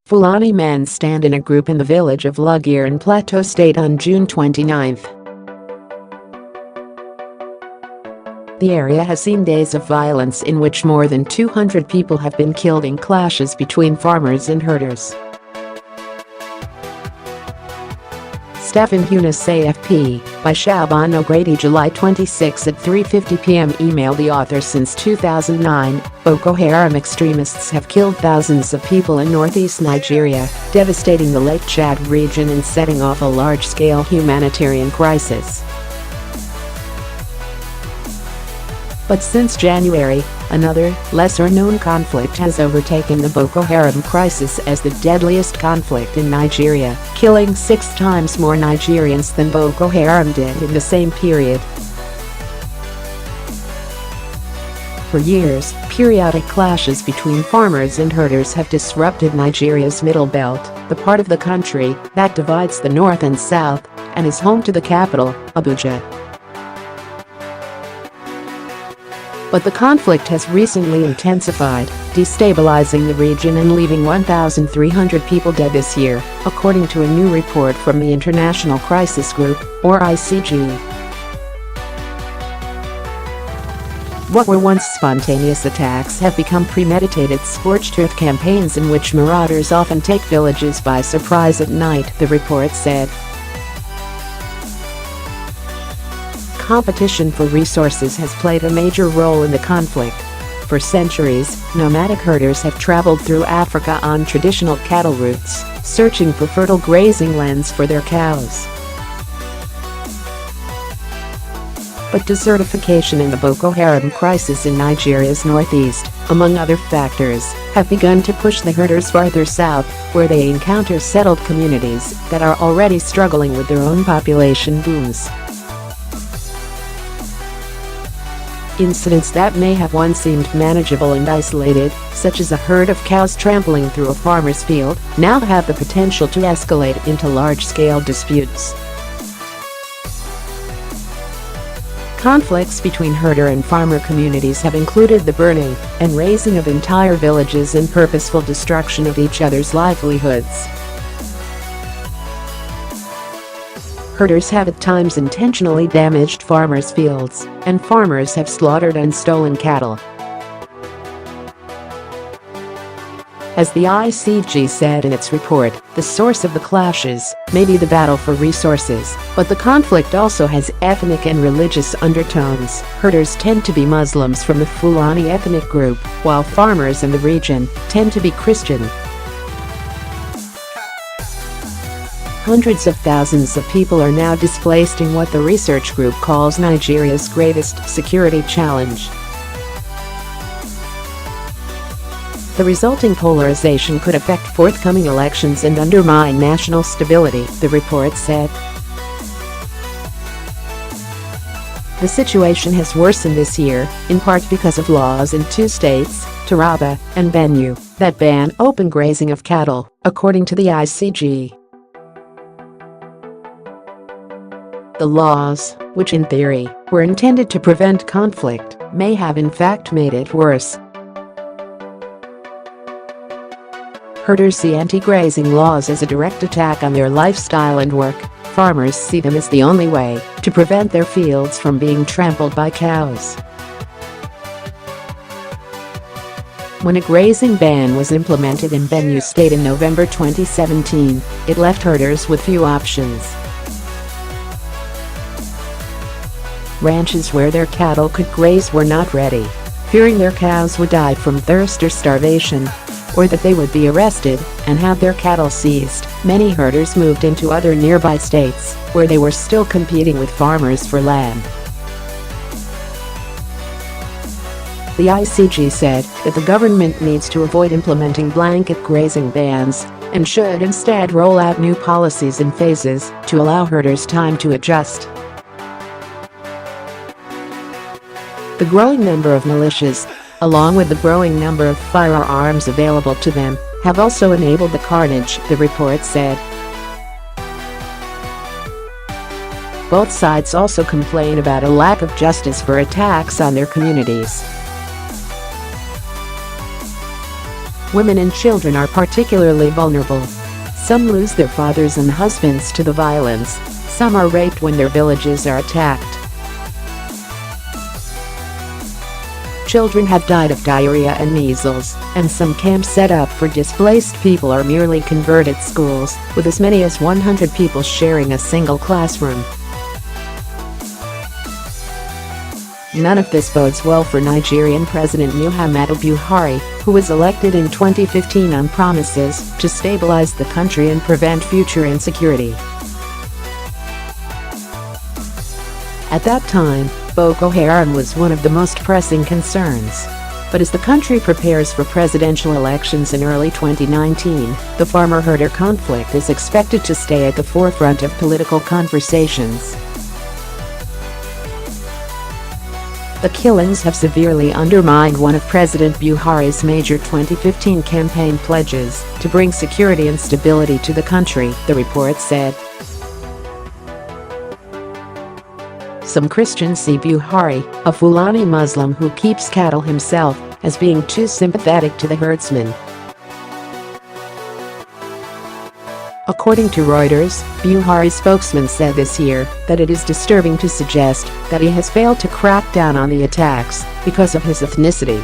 Fulani men stand in a group in the village of Deadlier in Plateau State on June 29. The area has seen days of violence in which more than 200 people have been killed in clashes between farmers and herders. Stephen Hunis AFP, by Shaban O'Grady July 26 at 3:50 p.m. Email the author. Since 2009, Boko Haram extremists have killed thousands of people in northeast Nigeria, devastating the Lake Chad region and setting off a large-scale humanitarian crisis. But since January, another, lesser-known conflict has overtaken the Boko Haram crisis as the deadliest conflict in Nigeria, killing 6 times more Nigerians than Boko Haram did in the same period. For years, periodic clashes between farmers and herders have disrupted Nigeria's Middle Belt, the part of the country that divides the north and south, and is home to the capital, Abuja. But the conflict has recently intensified, destabilizing the region and leaving 1,300 people dead this year, according to a new report from the International Crisis Group, or ICG. What were once spontaneous attacks have become premeditated scorched earth campaigns in which marauders often take villages by surprise at night, the report said. Competition for resources has played a major role in the conflict. For centuries, nomadic herders have traveled through Africa on traditional cattle routes, searching for fertile grazing lands for their cows. But desertification and the Boko Haram crisis in Nigeria's northeast, among other factors, have begun to push the herders farther south, where they encounter settled communities that are already struggling with their own population booms. Incidents that may have once seemed manageable and isolated, such as a herd of cows trampling through a farmer's field, now have the potential to escalate into large-scale disputes. Conflicts between herder and farmer communities have included the burning and razing of entire villages and purposeful destruction of each other's livelihoods. Herders have at times intentionally damaged farmers' fields, and farmers have slaughtered and stolen cattle. As the ICG said in its report, the source of the clashes may be the battle for resources, but the conflict also has ethnic and religious undertones. Herders tend to be Muslims from the Fulani ethnic group, while farmers in the region tend to be Christian. Hundreds of thousands of people are now displaced in what the research group calls Nigeria's greatest security challenge. The resulting polarization could affect forthcoming elections and undermine national stability, the report said. The situation has worsened this year, in part because of laws in 2 states, Taraba and Benue, that ban open grazing of cattle, according to the ICG. The laws, which in theory were intended to prevent conflict, may have in fact made it worse. Herders see anti-grazing laws as a direct attack on their lifestyle and work. Farmers see them as the only way to prevent their fields from being trampled by cows. When a grazing ban was implemented in Benue State in November 2017, it left herders with few options. Ranches where their cattle could graze were not ready, fearing their cows would die from thirst or starvation, or that they would be arrested and have their cattle seized. Many herders moved into other nearby states, where they were still competing with farmers for land. The ICG said that the government needs to avoid implementing blanket grazing bans and should instead roll out new policies in phases to allow herders time to adjust. The growing number of militias, along with the growing number of firearms available to them, have also enabled the carnage, the report said. Both sides also complain about a lack of justice for attacks on their communities. Women and children are particularly vulnerable. Some lose their fathers and husbands to the violence. Some are raped when their villages are attacked. Children have died of diarrhea and measles, and some camps set up for displaced people are merely converted schools, with as many as 100 people sharing a single classroom. None of this bodes well for Nigerian President Muhammadu Buhari, who was elected in 2015 on promises to stabilize the country and prevent future insecurity. At that time, Boko Haram was one of the most pressing concerns. But as the country prepares for presidential elections in early 2019, the farmer-herder conflict is expected to stay at the forefront of political conversations. The killings have severely undermined one of President Buhari's major 2015 campaign pledges to bring security and stability to the country, the report said. Some Christians see Buhari, a Fulani Muslim who keeps cattle himself, as being too sympathetic to the herdsmen. According to Reuters, Buhari's spokesman said this year that it is disturbing to suggest that he has failed to crack down on the attacks because of his ethnicity.